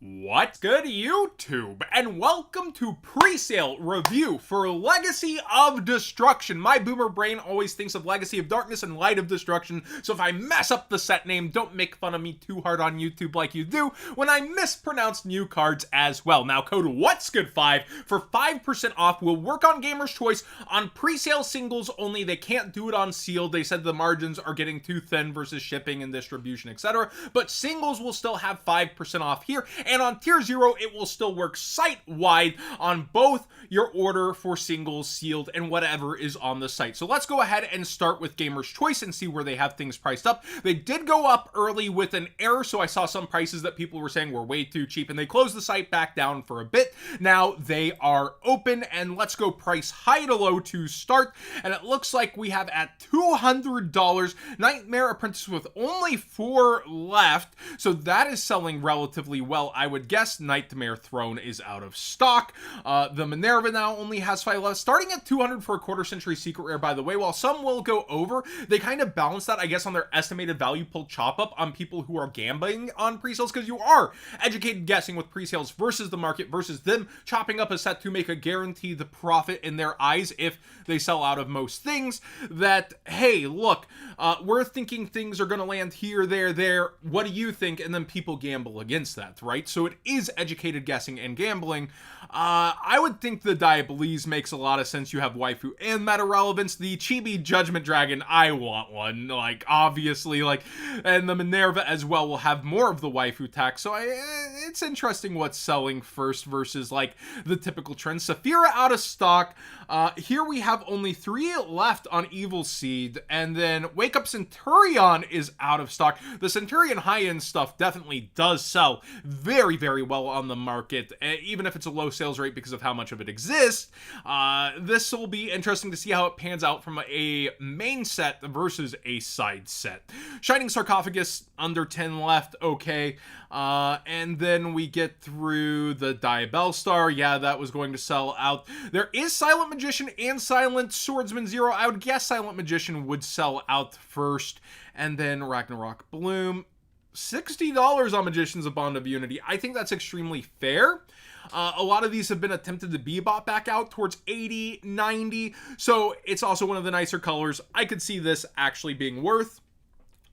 What's good, YouTube? And welcome to pre-sale review for Legacy of Destruction. My boomer brain always thinks of Legacy of Darkness and Light of Destruction, so if I mess up the set name, don't make fun of me too hard on YouTube like you do when I mispronounce new cards as well. Now, code What's Good 5 for 5% off will work on Gamer's Choice on pre-sale singles only. They can't do it on sealed. They said the margins are getting too thin versus shipping and distribution, etc. But singles will still have 5% off here. And on tier 0, it will still work site-wide on both your order for singles, sealed, and whatever is on the site. So let's go ahead and start with Gamer's Choice and see where they have things priced up. They did go up early with an error, so I saw some prices that people were saying were way too cheap, and they closed the site back down for a bit. Now they are open, and let's go price high to low to start. And it looks like we have at $200 Nightmare Apprentice with only 4 left, so that is selling relatively well. I would guess Nightmare Throne is out of stock. The Minerva now only has 5 left, starting at 200 for a quarter century secret rare, by the way. While some will go over, they kind of balance that, I guess, on their estimated value pull chop up on people who are gambling on pre-sales, because you are educated guessing with pre-sales versus the market versus them chopping up a set to make a guaranteed profit in their eyes if they sell out of most things. That, hey, look, we're thinking things are going to land here, there. What do you think? And then people gamble against that, right? So it is educated guessing and gambling. I would think the Diabolese makes a lot of sense. You have waifu and meta relevance. The Chibi Judgment Dragon, I want one, like, obviously, like, and the Minerva as well will have more of the waifu tax. So it's interesting what's selling first versus, like, the typical trend. Saphira out of stock. Here we have only 3 left on Evil Seed, and then Wake Up Centurion is out of stock. The Centurion high-end stuff definitely does sell very, very well on the market, even if it's a low sales rate because of how much of it exists. This will be interesting to see how it pans out from a main set versus a side set. Shining Sarcophagus, under 10 left, okay. And then we get through the Diabellstar. Yeah, that was going to sell out. There is Silent Magician and Silent Swordsman 0. I would guess Silent Magician would sell out first, and then Ragnarok Bloom. $60 on Magicians of Bond of Unity. I think that's extremely fair. A lot of these have been attempted to be bought back out towards 80, 90. So it's also one of the nicer colors. I could see this actually being worth,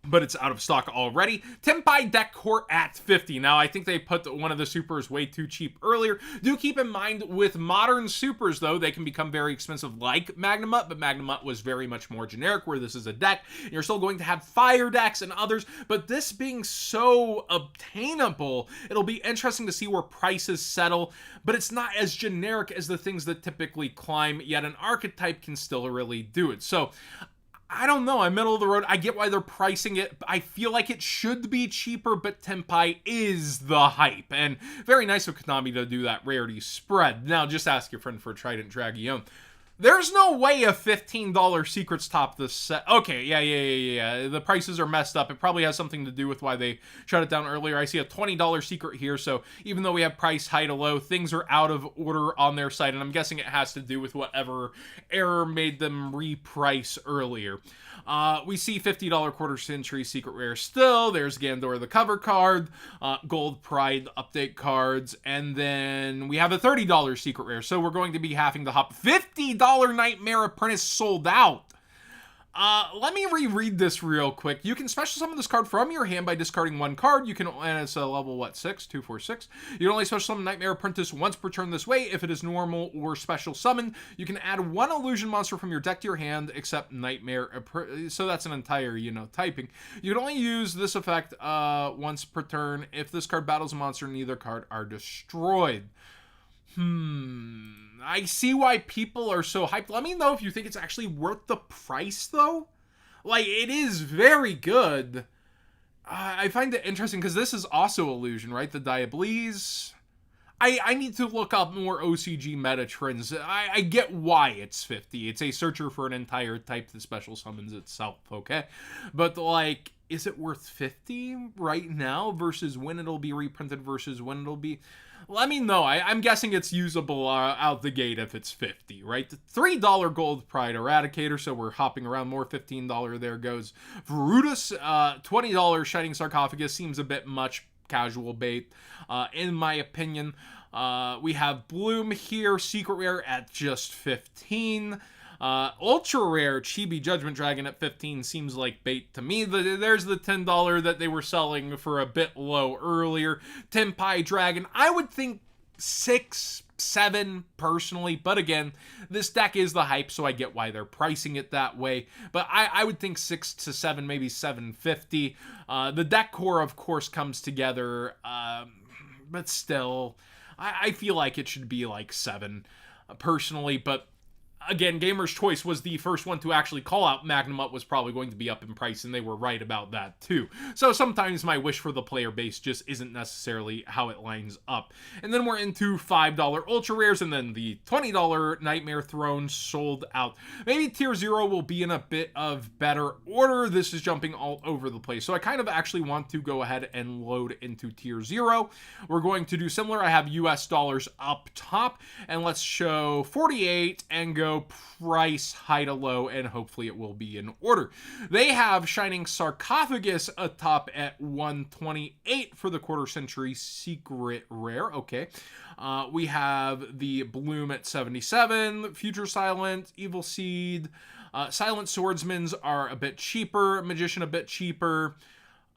but it's out of stock already. Tenpai Deck Core at 50. Now, I think they put one of the supers way too cheap earlier. Do keep in mind, with modern supers, though, they can become very expensive, like Magnamut, but Magnamut was very much more generic, where this is a deck. You're still going to have fire decks and others, but this being so obtainable, it'll be interesting to see where prices settle, but it's not as generic as the things that typically climb, yet an archetype can still really do it. So, I don't know, I'm middle of the road. I get why they're pricing it. I feel like it should be cheaper, but Tenpai is the hype. And very nice of Konami to do that rarity spread. Now, just ask your friend for a Trident Dragion. There's no way a $15 secrets top this set. Okay, yeah. The prices are messed up. It probably has something to do with why they shut it down earlier. I see a $20 secret here, so even though we have price high to low, things are out of order on their site, and I'm guessing it has to do with whatever error made them reprice earlier. We see $50 quarter century secret rare still. There's Gandor the cover card, Gold Pride update cards, and then we have a $30 secret rare. So we're going to be having to hop $50 Nightmare Apprentice sold out. Let me reread this real quick. You can special summon this card from your hand by discarding 1 card. You can, and it's a level, what, 6? 2, 4, 6. You can only special summon Nightmare Apprentice once per turn this way. If it is normal or special summon, you can add 1 illusion monster from your deck to your hand, except Nightmare Apprentice. So that's an entire, typing. You can only use this effect once per turn. If this card battles a monster, neither card are destroyed. I see why people are so hyped. Let me know if you think it's actually worth the price, though. Like, it is very good. I find it interesting, because this is also illusion, right? The Diabolese. I need to look up more OCG meta trends. I get why it's 50. It's a searcher for an entire type that special summons itself, okay? But, like, is it worth 50 right now versus when it'll be reprinted versus when it'll be... Let me know. I'm guessing it's usable out the gate if it's 50, right? The $3 Gold Pride Eradicator, so we're hopping around more. $15 there goes. Varutus, $20 Shining Sarcophagus seems a bit much casual bait, in my opinion. We have Bloom here, secret rare at just 15. Ultra rare Chibi Judgment Dragon at 15 seems like bait to me. There's the $10 that they were selling for a bit low earlier. Tenpai Dragon, I would think 6, 7 personally, but again, this deck is the hype, so I get why they're pricing it that way. But I would think 6 to 7, maybe 750. The deck core, of course, comes together, but still, I feel like it should be like 7 personally, but again, Gamer's Choice was the first one to actually call out Magnum Up was probably going to be up in price, and they were right about that too. So sometimes my wish for the player base just isn't necessarily how it lines up. And then we're into $5 Ultra Rares, and then the $20 Nightmare Throne sold out. Maybe Tier 0 will be in a bit of better order. This is jumping all over the place. So I kind of actually want to go ahead and load into Tier 0. We're going to do similar. I have US dollars up top, and let's show 48 and go price high to low, and hopefully it will be in order. They have Shining Sarcophagus atop at 128 for the quarter century secret rare. Okay. We have the Bloom at 77, Future Silent, Evil Seed, Silent Swordsmans are a bit cheaper, Magician a bit cheaper.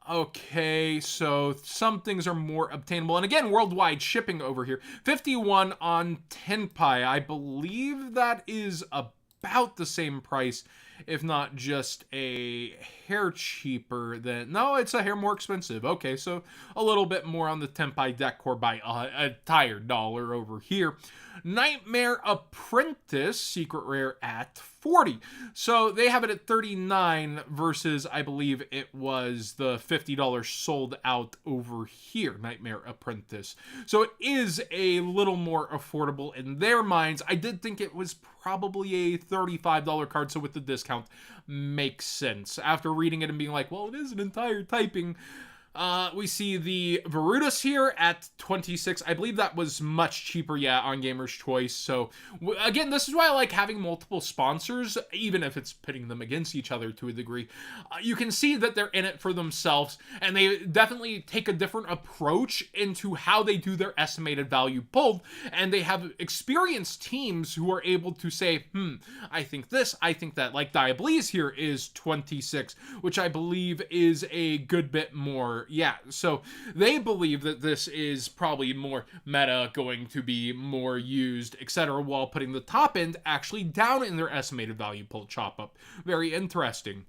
Okay, so some things are more obtainable. And again, worldwide shipping over here. 51 on Tenpai. I believe that is about the same price, if not just a hair cheaper than... No, it's a hair more expensive. Okay, so a little bit more on the Tenpai deck core by a entire $1 over here. Nightmare Apprentice, secret rare at 40. So they have it at 39 versus, I believe it was the $50 sold out over here, Nightmare Apprentice. So it is a little more affordable in their minds. I did think it was probably a $35 card, so with the discount, makes sense. After reading it and being like, well, it is an entire typing. We see the Virudus here at 26. I believe that was much cheaper, yeah, on Gamer's Choice. So, again, this is why I like having multiple sponsors, even if it's pitting them against each other to a degree. You can see that they're in it for themselves, and they definitely take a different approach into how they do their estimated value pulled, and they have experienced teams who are able to say, I think this, I think that. Like Diableeze here is 26, which I believe is a good bit more. Yeah, so they believe that this is probably more meta, going to be more used, etc., while putting the top end actually down in their estimated value pull chop up. Very interesting.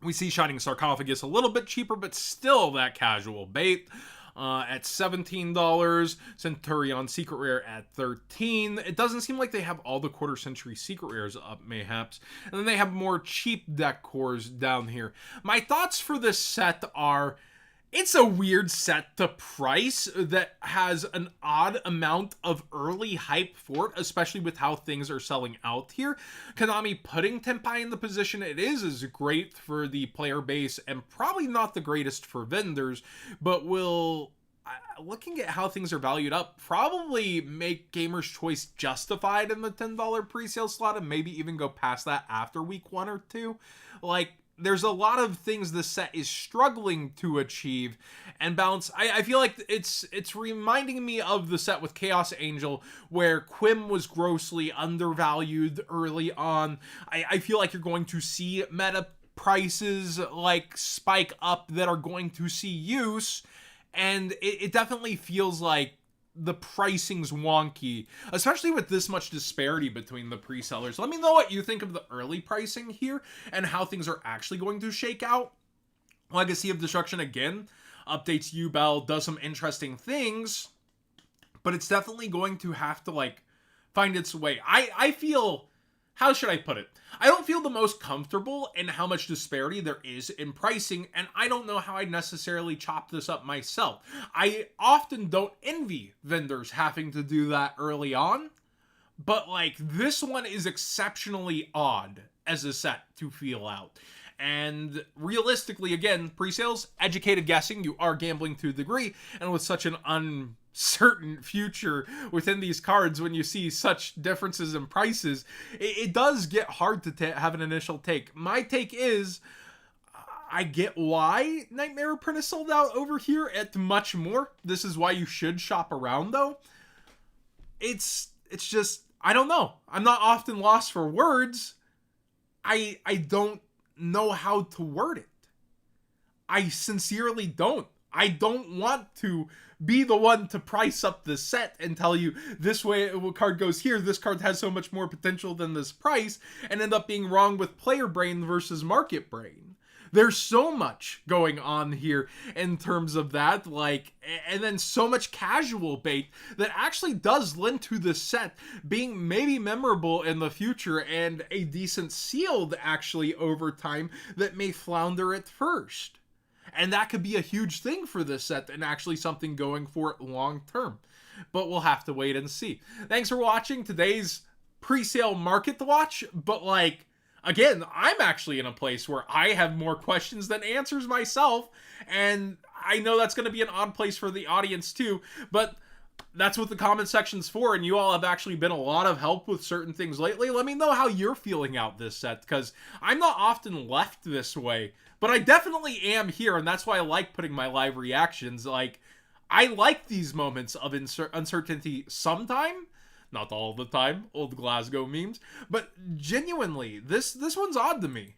We see Shining Sarcophagus a little bit cheaper, but still that casual bait. At $17, Centurion Secret Rare at 13. It doesn't seem like they have all the quarter century secret rares up, mayhaps. And then they have more cheap deck cores down here. My thoughts for this set are... It's a weird set to price that has an odd amount of early hype for it, especially with how things are selling out here. Konami putting Tenpai in the position it is great for the player base and probably not the greatest for vendors, but will, looking at how things are valued up, probably make Gamer's Choice justified in the $10 pre-sale slot and maybe even go past that after week 1 or 2. Like, there's a lot of things this set is struggling to achieve and balance. I feel like it's reminding me of the set with Chaos Angel, where Quim was grossly undervalued early on. I feel like you're going to see meta prices like spike up that are going to see use, and it definitely feels like the pricing's wonky, especially with this much disparity between the pre-sellers. Let me know what you think of the early pricing here and how things are actually going to shake out. Legacy of Destruction, again, updates U-Bell, does some interesting things, but it's definitely going to have to, like, find its way. I feel... How should I put it? I don't feel the most comfortable in how much disparity there is in pricing, and I don't know how I'd necessarily chop this up myself. I often don't envy vendors having to do that early on, but like this one is exceptionally odd as a set to feel out. And realistically, again, pre-sales, educated guessing, you are gambling to a degree, and with such an uncertain future within these cards, when you see such differences in prices, it does get hard to have an initial take. My take is, I get why Nightmare Apprentice sold out over here at much more. This is why you should shop around, though. It's just, I don't know. I'm not often lost for words. I don't know how to word it. I sincerely don't. I don't want to be the one to price up the set and tell you this way a card goes here, this card has so much more potential than this price, and end up being wrong with player brain versus market brain. There's so much going on here in terms of that, like, and then so much casual bait that actually does lend to the set being maybe memorable in the future and a decent sealed actually over time that may flounder at first. And that could be a huge thing for this set and actually something going for it long term. But we'll have to wait and see. Thanks for watching today's pre-sale market watch. But like, again, I'm actually in a place where I have more questions than answers myself. And I know that's going to be an odd place for the audience too. But that's what the comment section's for, and you all have actually been a lot of help with certain things lately. Let me know how you're feeling out this set, because I'm not often left this way, but I definitely am here, and that's why I like putting my live reactions. Like, I like these moments of uncertainty sometime, not all the time, old Glasgow memes, but genuinely, this one's odd to me.